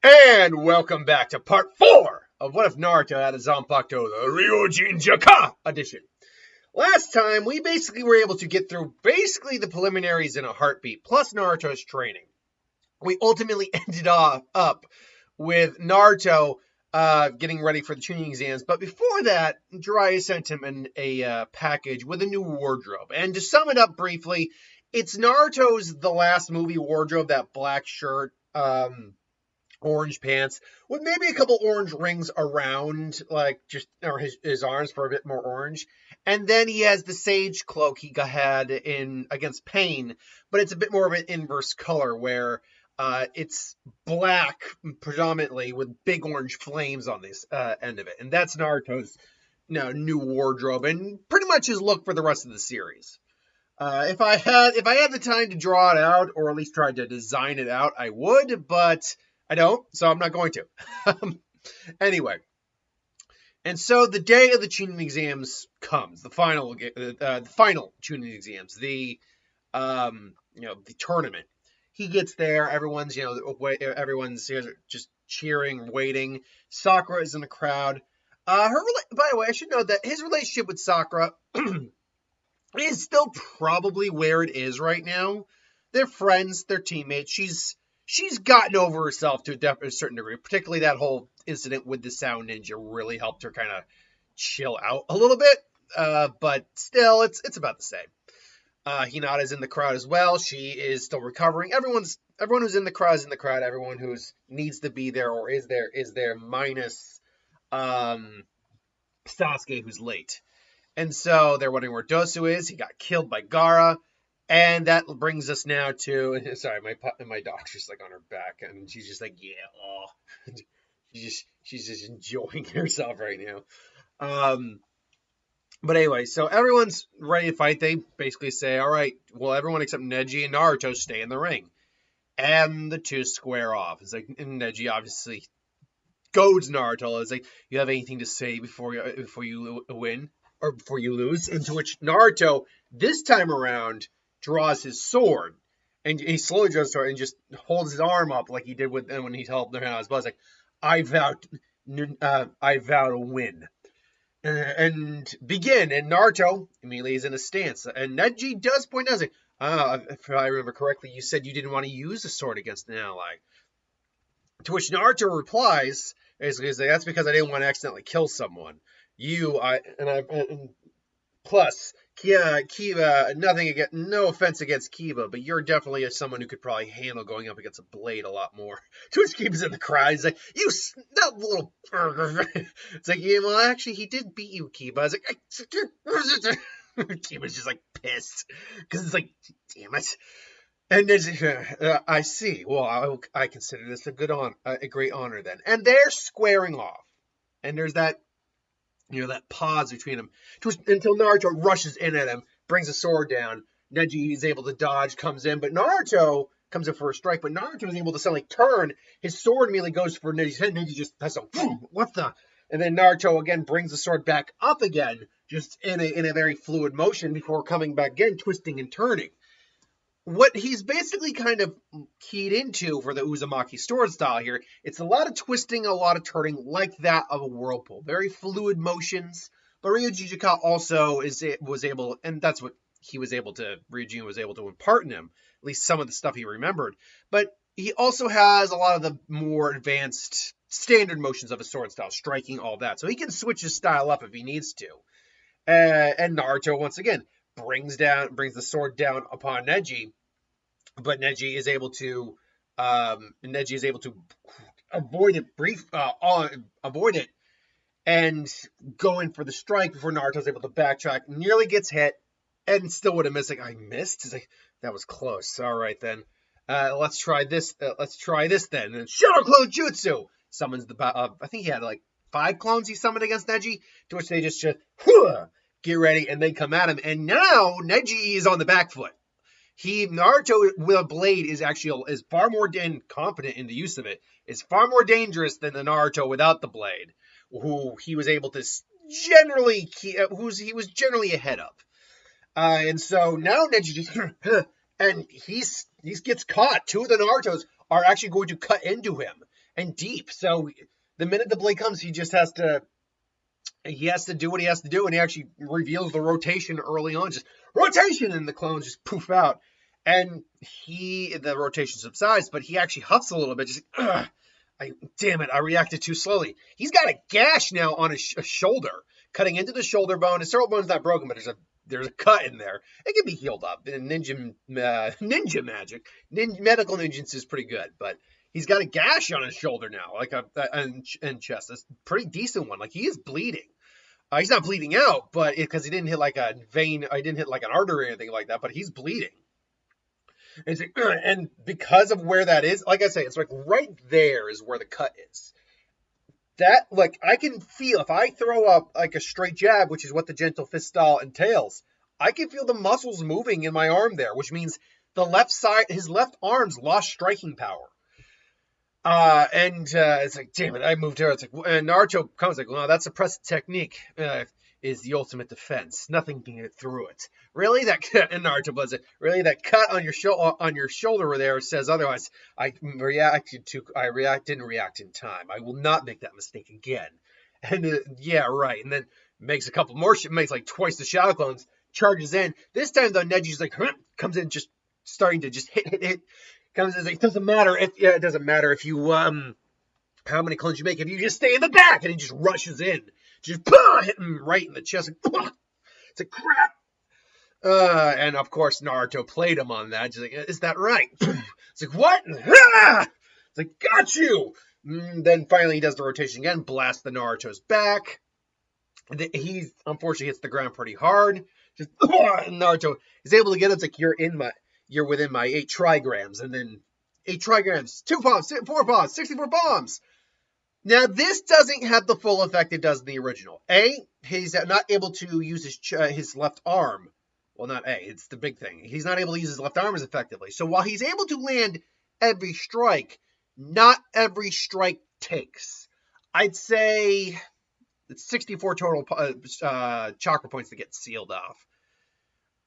And welcome back to part 4 of What If Naruto had a Zanpakuto, the Ryujinn Jakka edition. Last time, we basically were able to get through basically the preliminaries in a heartbeat, plus Naruto's training. We ultimately ended up with Naruto getting ready for the tuning exams, but before that, Jiraiya sent him a package with a new wardrobe. And to sum it up briefly, it's Naruto's the last movie wardrobe, that black shirt, orange pants with maybe a couple orange rings around, like just or his arms for a bit more orange. And then he has the sage cloak he had in against Pain, but it's a bit more of an inverse color where it's black predominantly with big orange flames on this end of it. And that's Naruto's new wardrobe and pretty much his look for the rest of the series. If I had the time to draw it out, or at least try to design it out, I would, but I don't, so I'm not going to. Anyway, and so the day of the tuning exams comes, the final tuning exams, the tournament. He gets there, everyone's just cheering, waiting. Sakura is in the crowd. By the way, I should note that his relationship with Sakura is still probably where it is right now. They're friends, they're teammates. She's gotten over herself to a certain degree, particularly that whole incident with the Sound Ninja really helped her kind of chill out a little bit. But still, it's about the same. Hinata's in the crowd as well. She is still recovering. Everyone who's in the crowd is in the crowd. Everyone who needs to be there or is there, minus Sasuke, who's late. And so they're wondering where Dosu is. He got killed by Gaara. And that brings us now to, sorry, my dog's just like on her back, and she's just like, yeah, oh, she's just enjoying herself right now. But anyway, so everyone's ready to fight. They basically say, all right, well, everyone except Neji and Naruto stay in the ring, and the two square off. It's like, and Neji obviously goads Naruto. It's like, you have anything to say before you win or before you lose? Into which Naruto this time around draws his sword, and he slowly draws his sword and just holds his arm up like he did when he held their hands. But it's like, I vow to win, and begin. And Naruto immediately is in a stance, and Neji does point out, like, if I remember correctly, you said you didn't want to use the sword against an ally. To which Naruto replies, basically, that's because I didn't want to accidentally kill someone. Plus, Kiba, no offense against Kiba, but you're definitely someone who could probably handle going up against a blade a lot more. To which Kiba's in the crowd. He's like, that little... It's like, yeah, well, actually, he did beat you, Kiba. I was like... Kiba's just, like, pissed. Because it's like, damn it. And there's, I see. Well, I consider this a great honor, then. And they're squaring off. And there's that pause between them until Naruto rushes in at him, brings the sword down. Neji is able to dodge, comes in, but Naruto comes in for a strike, but Naruto is able to suddenly turn. His sword immediately goes for Neji's head. Neji just has a boom, what the? And then Naruto again brings the sword back up again, just in a very fluid motion before coming back again, twisting and turning. What he's basically kind of keyed into for the Uzumaki sword style here, it's a lot of twisting, a lot of turning, like that of a whirlpool. Very fluid motions. But Ryujinn Jakka also was able, and that's what Ryujin was able to impart in him, at least some of the stuff he remembered. But he also has a lot of the more advanced standard motions of a sword style, striking, all that. So he can switch his style up if he needs to. And Naruto, once again, brings the sword down upon Neji, but Neji is able to avoid it and go in for the strike before Naruto's able to backtrack. Nearly gets hit and still would have missed. Like, I missed? It's like, that was close. All right then. Let's try this. Then. And Shadow Clone Jutsu summons I think he had like 5 clones he summoned against Neji, to which they just get ready, and they come at him. And now Neji is on the back foot. Naruto with a blade is far more confident in the use of it. Is far more dangerous than the Naruto without the blade, who he was able to he was generally ahead of. And so now Neji just he gets caught. 2 of the Narutos are actually going to cut into him. and deep. So the minute the blade comes, he has to do what he has to do, and he actually reveals the rotation early on. Just rotation, and the clones just poof out. And the rotation subsides, but he actually huffs a little bit. Just damn it, I reacted too slowly. He's got a gash now on his shoulder, cutting into the shoulder bone. His cervical bone's not broken, but there's a cut in there. It can be healed up. Ninja magic, medical ninjas is pretty good, but he's got a gash on his shoulder now, like and chest. It's a pretty decent one. Like, he is bleeding. He's not bleeding out, but because he didn't hit like a vein, I didn't hit like an artery or anything like that, but he's bleeding. And because of where that is, like I say, it's like right there is where the cut is. That, like, I can feel, if I throw up like a straight jab, which is what the gentle fist style entails, I can feel the muscles moving in my arm there, which means the left side, his left arm's lost striking power. It's like, damn it, I moved here. It's like, and Naruto comes like, well, that's a press technique. Is the ultimate defense. Nothing can get through it. Really, and Naruto was it. Really, that cut on your shoulder there says otherwise. I didn't react in time. I will not make that mistake again. And yeah, right. And then makes a couple more. Makes like twice the shadow clones. Charges in. This time though, Neji's like comes in, just starting to just hit. Comes in, like, it doesn't matter if you how many clones you make if you just stay in the back, and he just rushes in. Just hit him right in the chest. It's like, crap. And of course, Naruto played him on that. Just like, is that right? It's like, what? It's like, got you. Then finally he does the rotation again, blasts the Naruto's back. He unfortunately hits the ground pretty hard. Just and Naruto is able to get it. It's like, you're within my 8 trigrams, and then 8 trigrams, 2 bombs, 4 bombs, 64 bombs. Now, this doesn't have the full effect it does in the original. He's not able to use his left arm. Well, not it's the big thing. He's not able to use his left arm as effectively. So while he's able to land every strike, not every strike takes. I'd say it's 64 total chakra points to get sealed off.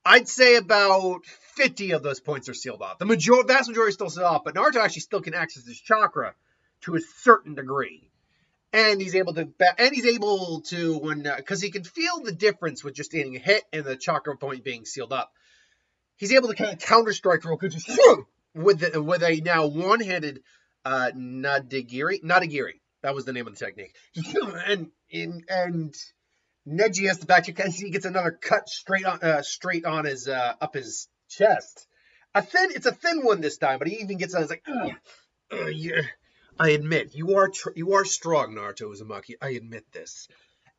I'd say about 50 of those points are sealed off. The vast majority is still sealed off, but Naruto actually still can access his chakra to a certain degree. And he's able to, because he can feel the difference with just getting a hit and the chakra point being sealed up. He's able to kind of counter strike real quick, with a now one-handed Nadagiri. That was the name of the technique. And Neji has to back because he gets another cut straight on his up his chest. It's a thin one this time, but he even gets on. It's like, yeah. I admit, you are strong, Naruto Uzumaki. I admit this.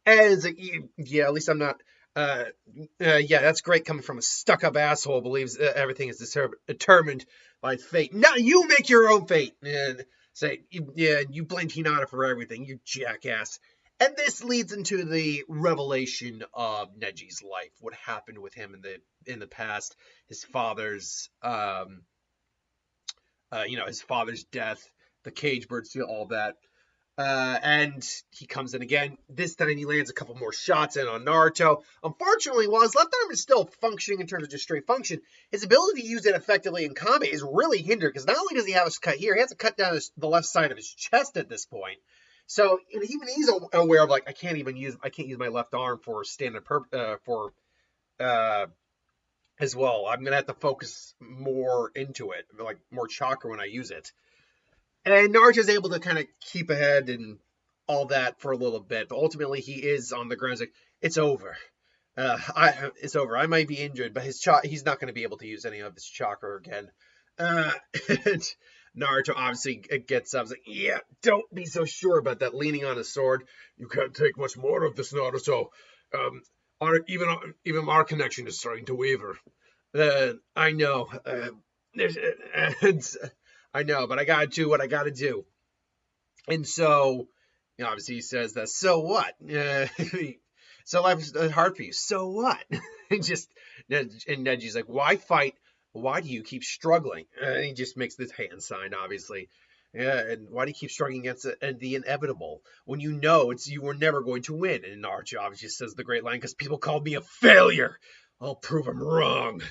And it's like, yeah, at least I'm not. Yeah, that's great coming from a stuck-up asshole who believes everything is determined by fate. Now you make your own fate. And say, yeah, you blame Hinata for everything, you jackass. And this leads into the revelation of Neji's life. What happened with him in the past? His father's, his father's death. The cage bird seal, all that. And he comes in again. This time he lands a couple more shots in on Naruto. Unfortunately, while his left arm is still functioning in terms of just straight function, his ability to use it effectively in combat is really hindered, because not only does he have a cut here, he has to cut down the left side of his chest at this point. So even he's aware of, like, I can't use my left arm for standard as well. I'm gonna have to focus more into it, like more chakra when I use it. And Naruto's able to kind of keep ahead and all that for a little bit, but ultimately he is on the ground. He's like, it's over. It's over. I might be injured, but he's not going to be able to use any of his chakra again. And Naruto obviously gets up. He's like, yeah, don't be so sure about that. Leaning on his sword. You can't take much more of this, Naruto. Even our connection is starting to waver. I know. I know, but I gotta do what I gotta do. And so, obviously he says that, so what? So life is hard for you. So what? And Neji's like, why fight? Why do you keep struggling? And he just makes this hand sign, obviously. And why do you keep struggling against the inevitable when you know you were never going to win? And Naruto obviously says the great line, because people called me a failure. I'll prove them wrong.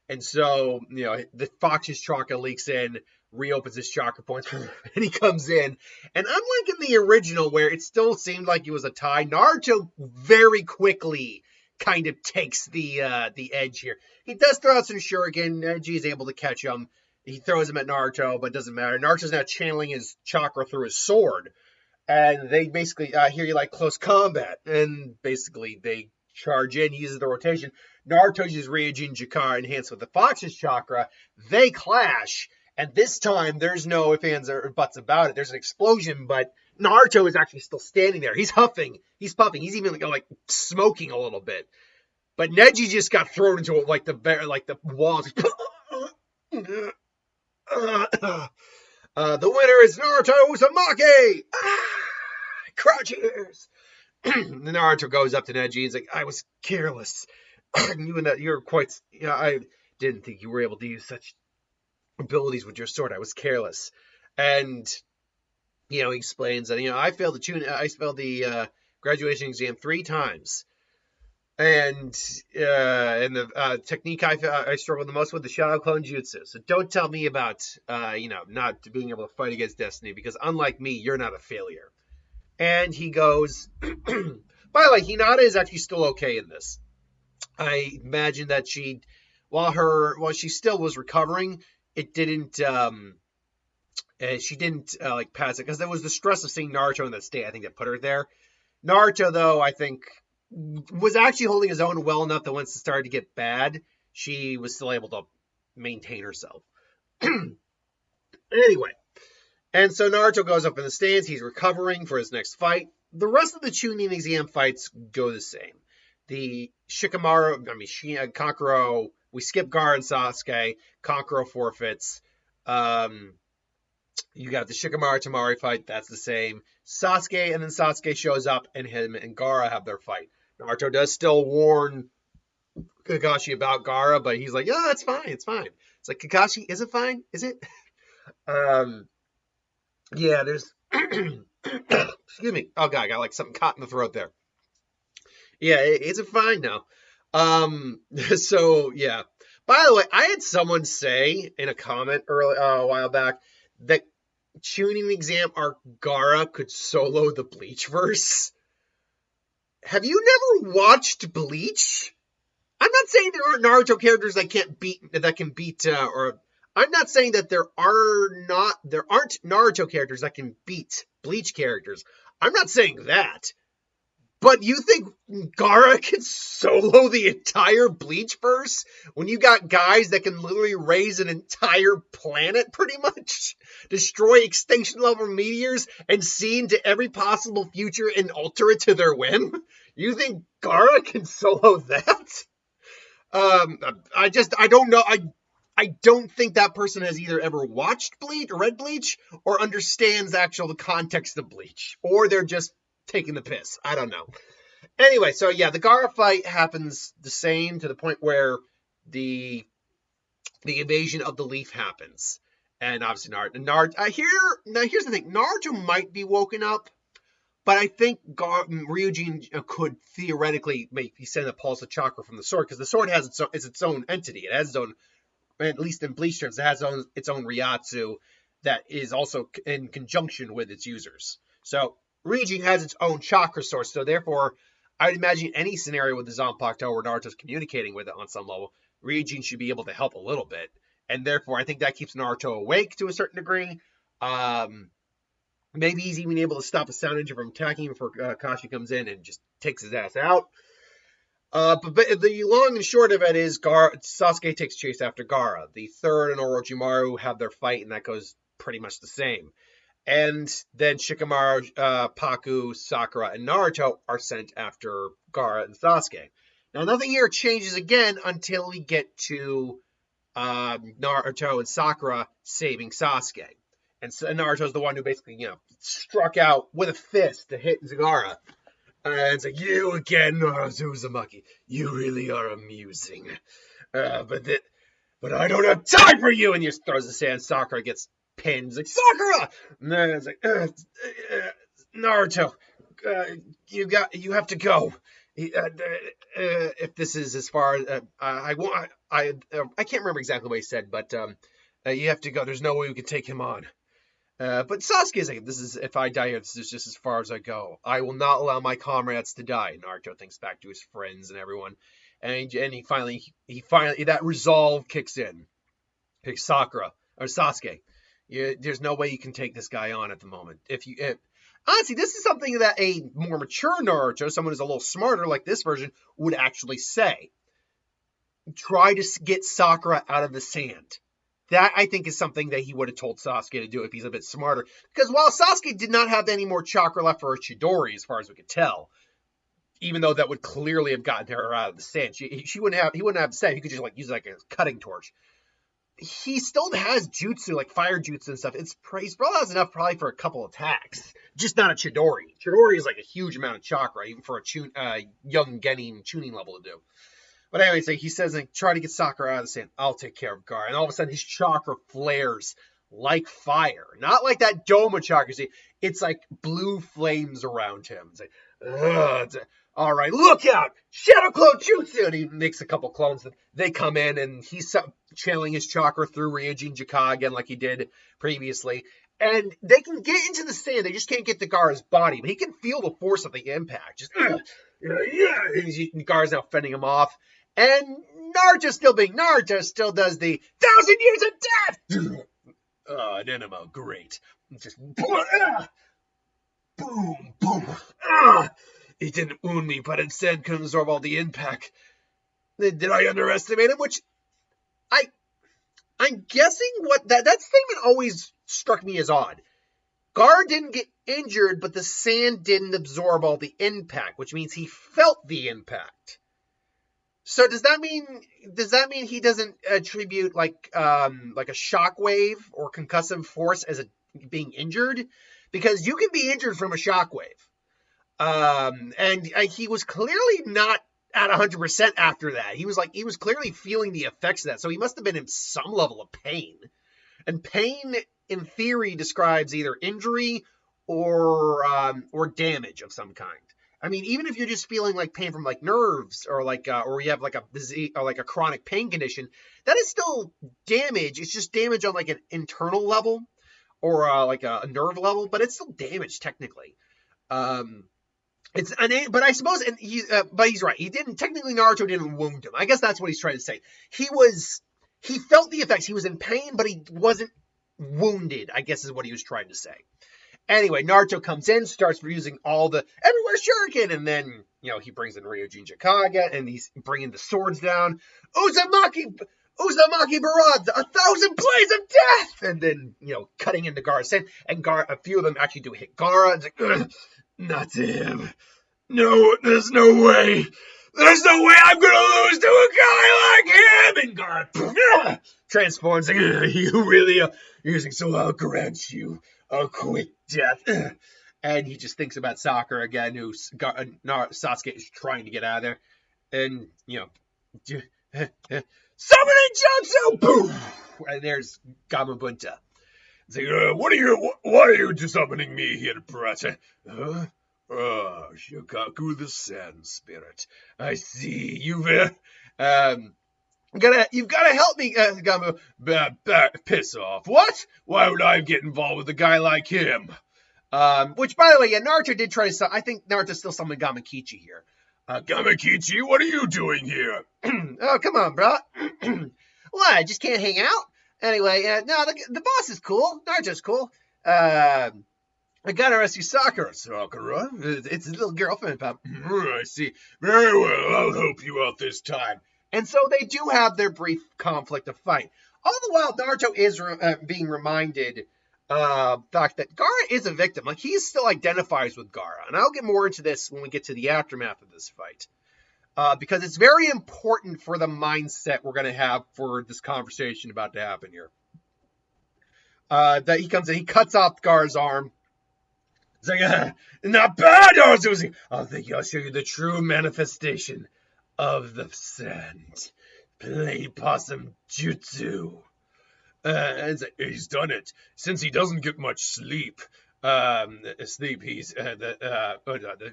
And so, the Fox's chakra leaks in, reopens his chakra points, and he comes in. And unlike in the original, where it still seemed like it was a tie, Naruto very quickly kind of takes the edge here. He does throw out some shuriken. Neji is able to catch him. He throws him at Naruto, but it doesn't matter. Naruto's now channeling his chakra through his sword. And they basically hear you like close combat. And basically they charge in, uses the rotation. Naruto uses Ryujinn Jakka enhanced with the Fox's chakra. They clash. And this time, there's no ifs, ands, or buts about it. There's an explosion, but Naruto is actually still standing there. He's huffing. He's puffing. He's even like smoking a little bit. But Neji just got thrown into it like the walls. The winner is Naruto Uzumaki! Crouch ears! Naruto goes up to Neji and he's like, I was careless. You're quite... I didn't think you were able to use such abilities with your sword. I was careless. And, he explains that, I failed the graduation exam 3 times. And the technique I struggled the most with, the Shadow Clone Jutsu. So don't tell me about, not being able to fight against destiny, because unlike me, you're not a failure. And he goes, by the way, Hinata is actually still okay in this. I imagine that while she still was recovering, it didn't, she didn't pass it, because there was the stress of seeing Naruto in that state, I think, that put her there. Naruto, though, I think, was actually holding his own well enough that once it started to get bad, she was still able to maintain herself. Anyway, and so Naruto goes up in the stands. He's recovering for his next fight. The rest of the Chunin exam fights go the same. The Kankuro, we skip Gaara and Sasuke. Kankuro forfeits. You got the Shikamaru Tamari fight. That's the same. Sasuke, and then Sasuke shows up, and him and Gaara have their fight. Naruto does still warn Kakashi about Gaara, but he's like, yeah, it's fine. It's fine. It's like, Kakashi, is it fine? Is it? Yeah, there's... Excuse me. Oh, God, I got like something caught in the throat there. Yeah, it's fine now. So, yeah. By the way, I had someone say in a comment a while back that Chunin exam arc Gaara could solo the Bleach verse. Have you never watched Bleach? I'm not saying there aren't Naruto characters that can beat, or I'm not saying that there aren't Naruto characters that can beat Bleach characters. I'm not saying that. But you think Gaara can solo the entire Bleach verse when you got guys that can literally raise an entire planet, pretty much? Destroy extinction level meteors and see into every possible future and alter it to their whim? You think Gaara can solo that? I don't know. I don't think that person has either ever watched Bleach or read Bleach or understands the context of Bleach, or they're just taking the piss. I don't know. Anyway, so yeah, the Gaara fight happens the same, to the point where the invasion of the leaf happens. And obviously Naruto, here's the thing, Naruto might be woken up, but I think Ryujin could theoretically maybe send a pulse of chakra from the sword, because the sword has its own entity. It has its own, at least in Bleach terms, it has its own Ryatsu that is also in conjunction with its users. So Ryujin has its own chakra source, so therefore, I'd imagine any scenario with the Zanpakuto where Naruto's communicating with it on some level, Ryujin should be able to help a little bit. And therefore, I think that keeps Naruto awake to a certain degree. Maybe he's even able to stop a sound engine from attacking before Kakashi comes in and just takes his ass out. But the long and short of it is Sasuke takes chase after Gaara. The third and Orochimaru have their fight, and that goes pretty much the same. And then Shikamaru, Paku, Sakura, and Naruto are sent after Gaara and Sasuke. Now, nothing here changes again until we get to Naruto and Sakura saving Sasuke. And Naruto's the one who basically, struck out with a fist to hit Gaara. And it's like, you again, Uzumaki. You really are amusing. But I don't have time for you! And he just throws the sand. Sakura gets pinned. He's like, Sakura! And then it's like, Naruto, you have to go. If this is as far as I can't remember exactly what he said, but You have to go. There's no way we can take him on. But Sasuke's like, if I die here, this is just as far as I go. I will not allow my comrades to die. Naruto thinks back to his friends and everyone, and he finally that resolve kicks in. Picks Sakura or Sasuke. There's no way you can take this guy on at the moment. Honestly, this is something that a more mature Naruto, someone who's a little smarter like this version, would actually say. Try to get Sakura out of the sand. That, I think, is something that he would have told Sasuke to do if he's a bit smarter. Because while Sasuke did not have any more chakra left for her Chidori, as far as we could tell, even though that would clearly have gotten her out of the sand, he wouldn't have the sand. He could just use a cutting torch. He still has jutsu, like fire jutsu and stuff. He's probably has enough for a couple attacks, just not a Chidori. Chidori is like a huge amount of chakra, even for a young Genin tuning level to do. But anyway, so he says, try to get Sakura out of the sand. I'll take care of Gar. And all of a sudden, his chakra flares like fire. Not like that Doma chakra. See, it's like blue flames around him. It's like, all right, look out! Shadow Clone Jutsu! And he makes a couple clones. They come in, and he's channeling his chakra through Ryujinn Jakka again, like he did previously. And they can get into the sand. They just can't get to Gar's body. But he can feel the force of the impact. Just, and Gar's now fending him off. And Naruto still does the 1,000 years of death! An enema, great. Just boom, boom. It didn't wound me, but instead can absorb all the impact. Did I underestimate him? Which I'm guessing what that statement always struck me as odd. Gar didn't get injured, but the sand didn't absorb all the impact, which means he felt the impact. So does that mean he doesn't attribute like a shockwave or concussive force as being injured? Because you can be injured from a shockwave. And he was clearly not at 100% after that. He was clearly feeling the effects of that. So he must have been in some level of pain. And pain, in theory, describes either injury or damage of some kind. I mean, even if you're just feeling like pain from like nerves or you have like a disease or like a chronic pain condition, that is still damage. It's just damage on like an internal level or like a nerve level, but it's still damage technically. But I suppose, but he's right. Naruto didn't wound him. I guess that's what he's trying to say. He felt the effects. He was in pain, but he wasn't wounded, I guess is what he was trying to say. Anyway, Naruto comes in, starts using all the everywhere shuriken, and then, he brings in Ryujinn Jakka again, and he's bringing the swords down. Uzumaki Barad, 1,000 blades of death! And then, cutting into Gaara's head, and a few of them actually do hit Gaara. It's like, not to him. No, there's no way. There's no way I'm gonna lose to a guy like him! And Gaara transforms, like, you really are using, so I'll grant you a quick death. And he just thinks about Sakura again, who Sasuke is trying to get out of there. And, summoning jutsu! Boom! And there's Gamabunta. It's like, why are you summoning me here, brother? Shikaku the Sand Spirit. I see you've gotta help me, Gamu. Piss off. What? Why would I get involved with a guy like him? Which, by the way, Naruto did try to. I think Naruto still summoned Gamakichi here. Gamakichi, what are you doing here? Oh, come on, bro. What? I just can't hang out? Anyway, no, the boss is cool. Naruto's cool. I gotta rescue Sakura. Sakura? It's his little girlfriend, pal. I see. Very well, I'll help you out this time. And so they do have their brief conflict of fight. All the while, Naruto is being reminded of the fact that Gaara is a victim. Like, he still identifies with Gaara. And I'll get more into this when we get to the aftermath of this fight. Because it's very important for the mindset we're going to have for this conversation about to happen here. That he comes in, he cuts off Gaara's arm. It's like, not bad, Naruto. I think I'll show you the true manifestation of the sand. Play possum jutsu. He's done it. Since he doesn't get much sleep, the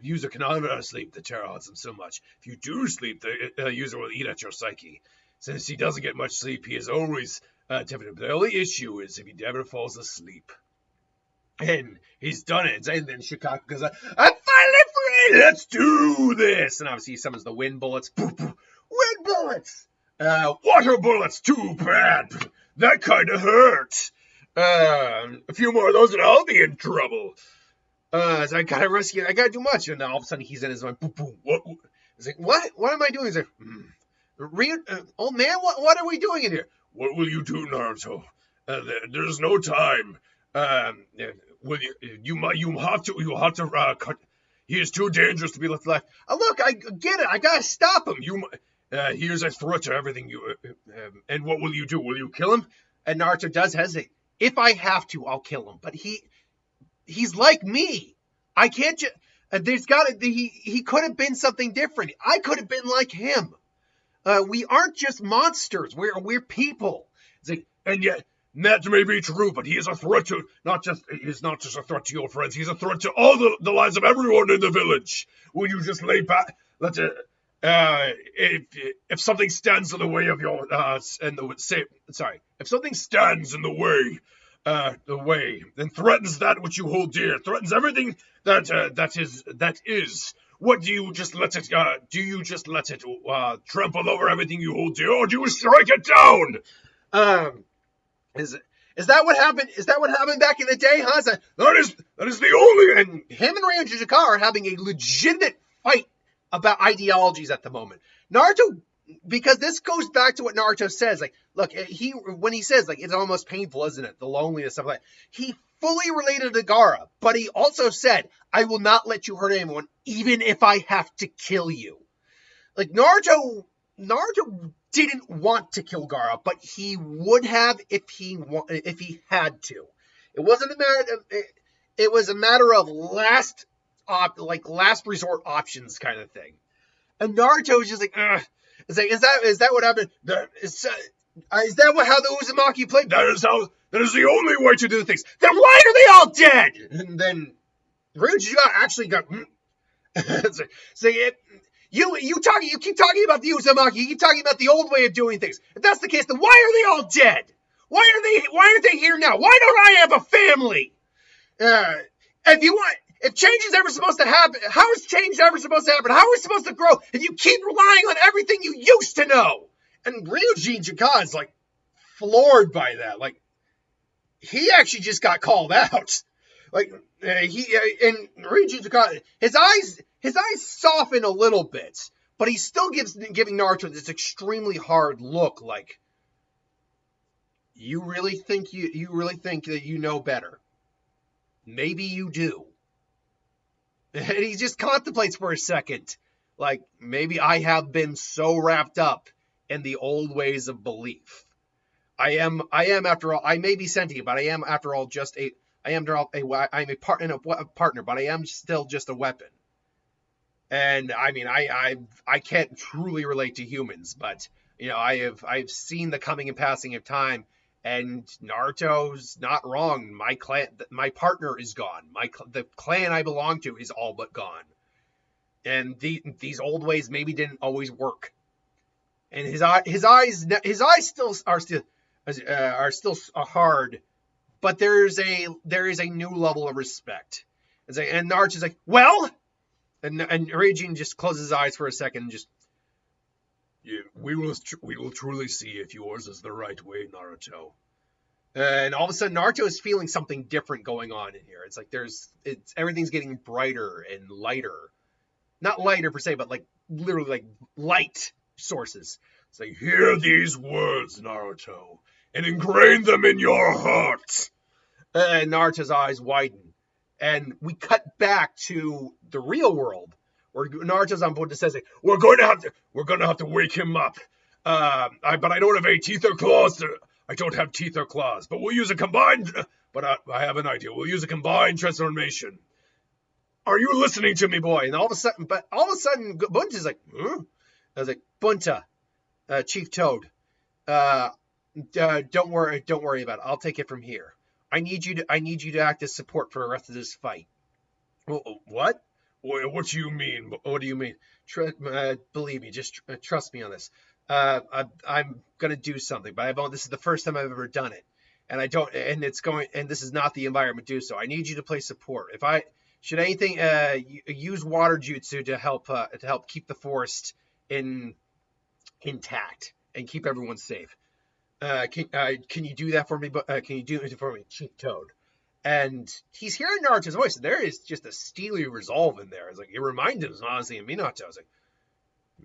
user cannot sleep. The terror haunts him so much. If you do sleep, the user will eat at your psyche. Since he doesn't get much sleep, he is always The only issue is if he never falls asleep. And he's done it. And then Shikako goes, I'm finally free! Let's do this! And obviously he summons the wind bullets. Wind bullets! Water bullets, too bad. That kind of hurt. A few more of those and I'll be in trouble. So I gotta rescue, I gotta do much. And then all of a sudden he's in his mind, boom, boom. What? He's like, what am I doing? He's like, old man, what are we doing in here? What will you do, Naruto? There's no time. Will you have to cut. He is too dangerous to be left alive. Look, I get it. I gotta stop him. He is a threat to everything you. And what will you do? Will you kill him? And Naruto does hesitate. If I have to, I'll kill him. But he's like me. I can't just. He could have been something different. I could have been like him. We aren't just monsters. We're people. It's like, and yet that may be true, but he is a threat to he's not just a threat to your friends. He's a threat to all the lives of everyone in the village. Will you just lay back? If something stands in the way of your if something stands in the way, then threatens that which you hold dear, threatens everything that is. What do you just let it? Do you just let it trample over everything you hold dear, or do you strike it down? Is that what happened? Is that what happened back in the day, huh? That is the only. And him and Ryujinn Jakka are having a legitimate fight about ideologies at the moment. Naruto, because this goes back to what Naruto says. Like, look, when he says like it's almost painful, isn't it? The loneliness, stuff like that. He fully related to Gaara, but he also said, I will not let you hurt anyone, even if I have to kill you. Like, Naruto didn't want to kill Gaara, but he would have if he had to. It wasn't a matter of, it was a matter of last resort options kind of thing. And Naruto was just like, ugh. It's like, is that what happened? Is that how the Uzumaki played? That is the only way to do things. Then why are they all dead? And then Ryujinn actually got. You keep talking about the Uzumaki. You keep talking about the old way of doing things. If that's the case, then why are they all dead? Why aren't they here now? Why don't I have a family? If change is ever supposed to happen, how is change ever supposed to happen? How are we supposed to grow if you keep relying on everything you used to know? And Ryujinn Jakka is like floored by that. Like, he actually just got called out. Like, and Ryujinn Jakka, his eyes soften a little bit, but he's still giving Naruto this extremely hard look. Like, you really think that you know better? Maybe you do. And he just contemplates for a second, like, maybe I have been so wrapped up in the old ways of belief. I am after all, I may be sentient, but I am after all just I'm a partner, but I am still just a weapon. And I mean, I can't truly relate to humans, but I've seen the coming and passing of time. And Naruto's not wrong. My partner is gone. The clan I belong to is all but gone. And these old ways maybe didn't always work. And his eyes still are still hard, but there is a new level of respect. And Naruto's like, well, and Ryujinn just closes his eyes for a second and just. Yeah, we will truly see if yours is the right way, Naruto. And all of a sudden, Naruto is feeling something different going on in here. It's like everything's getting brighter and lighter. Not lighter per se, but like literally like light sources. It's like, hear these words, Naruto, and ingrain them in your heart. And Naruto's eyes widen, and we cut back to the real world. Where Naruto's on board and says, we're going to have to wake him up. But I don't have any teeth or claws. I don't have teeth or claws. But we'll use a combined. But I have an idea. We'll use a combined transformation. Are you listening to me, boy? And all of a sudden, Bunta's like, huh? I was like, Bunta, Chief Toad, don't worry about it. I'll take it from here. I need you to act as support for the rest of this fight. What? What do you mean? What do you mean? Believe me, just trust me on this. I'm gonna do something, but this is the first time I've ever done it, and I don't, and this is not the environment to do so. I need you to play support. If I should anything, use water jutsu to help keep the forest intact and keep everyone safe. Can you do that for me? But can you do it for me, Cheap Toad? And he's hearing Naruto's voice. And there is just a steely resolve in there. It's like it reminded him honestly of Minato. I was like,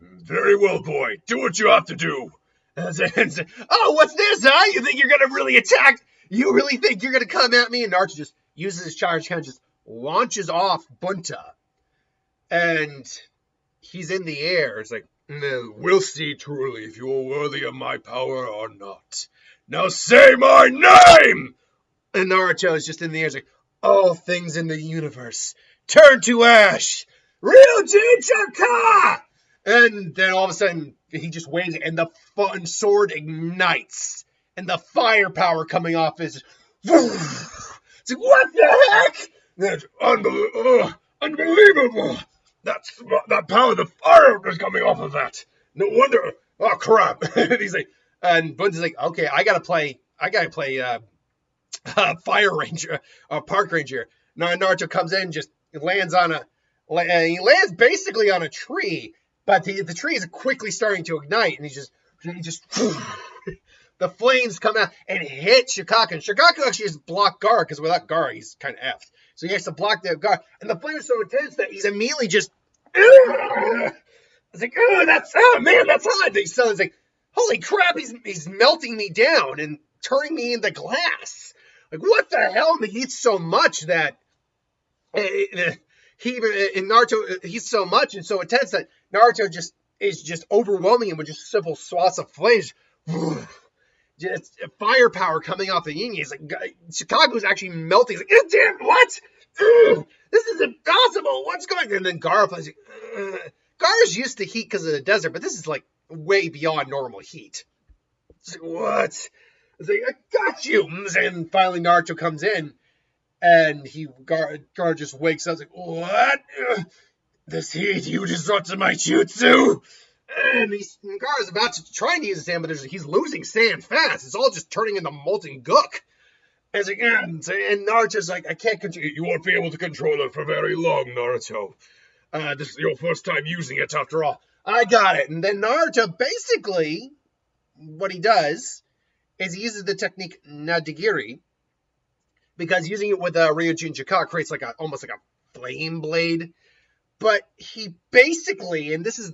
very well, boy. Do what you have to do. And oh, what's this, huh? You think you're gonna really attack? You really think you're gonna come at me? And Naruto just uses his charge, kind of just launches off Bunta, and he's in the air. It's like, we'll see truly if you are worthy of my power or not. Now say my name! And Naruto is just in the air. It's like, all things in the universe turn to ash. Ryujinn Jakka! And then all of a sudden, he just waves it, and the sword ignites. And the firepower coming off is... It's like, what the heck? That's unbelievable. That power, the fire is coming off of that. No wonder. Oh, crap. And he's like, and Bunta's like, okay, I gotta play Fire Ranger, Park Ranger. Naruto comes in, just lands he lands basically on a tree, but the tree is quickly starting to ignite, and he just the flames come out and hit Shikaku. And Shikaku actually just blocked Gaara, because without Gaara, he's kind of effed. So he has to block the Gaara, and the flame is so intense that he's immediately just. It's like, that's hot. And he's like, holy crap, he's melting me down and turning me into glass. Like, what the hell? And he eats so much that Naruto, he's so much and so intense that Naruto is just overwhelming him with just simple swaths of flames. Just firepower coming off the yin. He's like, Chicago's actually melting. He's like, damn, what? This is impossible. What's going on? And then Gaara plays like, Gaara's used to heat because of the desert, but this is like way beyond normal heat. It's like, what? It's like, I got you. And finally Naruto comes in, and Gaara just wakes up. Like, what? This heat, you just brought to my jutsu? And Gaara's about to try and use his sand, but he's losing sand fast. It's all just turning into molten gook. And it's like, and Naruto's like, I can't control. You won't be able to control it for very long, Naruto. This is your first time using it, after all. I got it. And then Naruto, basically, what he does is he uses the technique Nadagiri, because using it with Ryujinn Jakka creates like almost like a flame blade. But he basically, and this is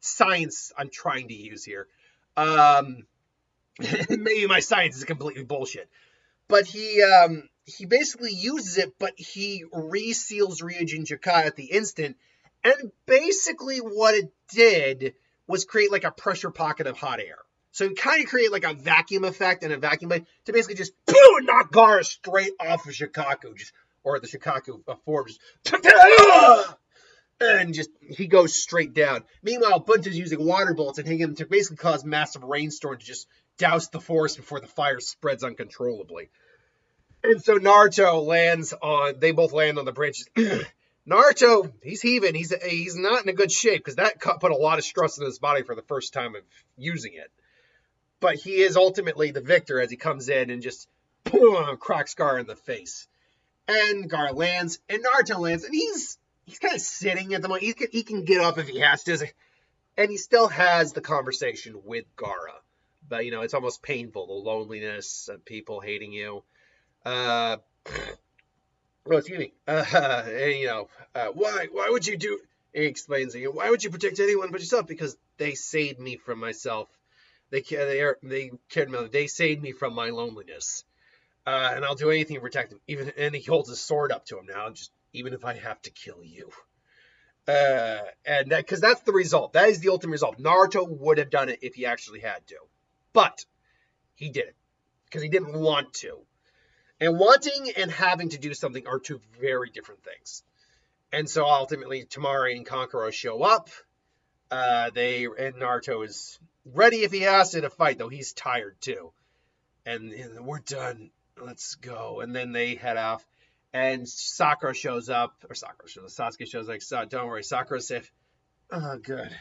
science I'm trying to use here. Maybe my science is completely bullshit. But he basically uses it, but he reseals Ryujinn Jakka at the instant. And basically what it did was create like a pressure pocket of hot air. So it kind of created like a vacuum effect and a vacuum blade to basically just boom, knock Gaara straight off of Shikaku, or the Shikaku form, and just he goes straight down. Meanwhile, Bunta's using water bullets and hitting him to basically cause massive rainstorm to just douse the forest before the fire spreads uncontrollably. And so Naruto they both land on the bridge. Naruto, he's heaving. He's not in a good shape, because that put a lot of stress in his body for the first time of using it. But he is ultimately the victor as he comes in and just cracks Gaara in the face. And Gaara lands, and Naruto lands, and he's kind of sitting at the moment. He can get up if he has to. And he still has the conversation with Gaara. But, it's almost painful, the loneliness of people hating you. Excuse me. Why would you do... He explains, why would you protect anyone but yourself? Because they saved me from myself. They saved me from my loneliness. And I'll do anything to protect him. And he holds his sword up to him now, even if I have to kill you. And because that's the result. That is the ultimate result. Naruto would have done it if he actually had to. But he didn't. Because he didn't want to. And wanting and having to do something are two very different things. And so ultimately, Temari and Kankuro show up. And Naruto is ready if he has to fight, though he's tired too. And we're done. Let's go. And then they head off. And Sasuke shows up. Don't worry, Sakura's safe. Oh, good.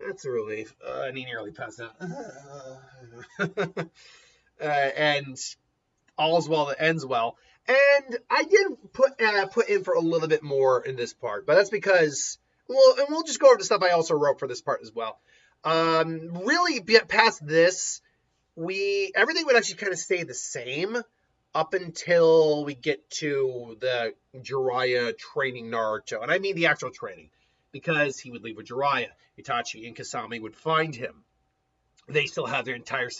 That's a relief. And he nearly passed out. And all's well that ends well. And I did put in for a little bit more in this part, but that's because we'll just go over the stuff I also wrote for this part as well. Really, past this, everything would actually kind of stay the same up until we get to the Jiraiya training Naruto, and I mean the actual training, because he would leave with Jiraiya. Itachi and Kasami would find him. They still have their entire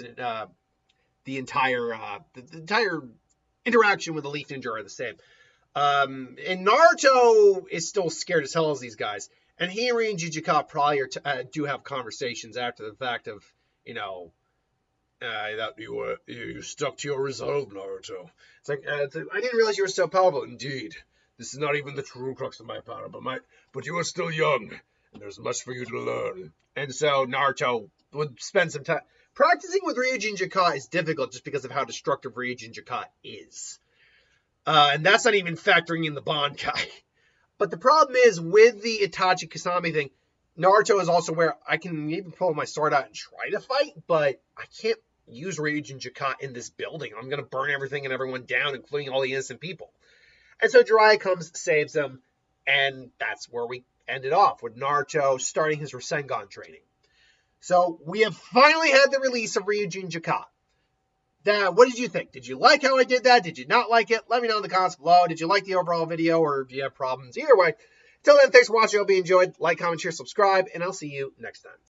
interaction with the Leaf Ninja are the same. And Naruto is still scared as hell as these guys. And he and Ryujinn Jakka probably do have conversations after the fact of, that you stuck to your resolve, Naruto. It's like, I didn't realize you were so powerful. Indeed, this is not even the true crux of my power, but you are still young, and there's much for you to learn. And so Naruto would spend some time. Practicing with Ryujinn Jakka is difficult just because of how destructive Ryujinn Jakka is. And that's not even factoring in the Bankai. But the problem is, with the Itachi Kasami thing, Naruto is also where I can even pull my sword out and try to fight, but I can't use Ryujinn Jakka in this building. I'm going to burn everything and everyone down, including all the innocent people. And so Jiraiya comes, saves them, and that's where we ended off, with Naruto starting his Rasengan training. So we have finally had the release of Ryujinn Jakka. What did you think? Did you like how I did that? Did you not like it? Let me know in the comments below. Did you like the overall video, or do you have problems? Either way, until then, thanks for watching. I hope you enjoyed. Like, comment, share, subscribe, and I'll see you next time.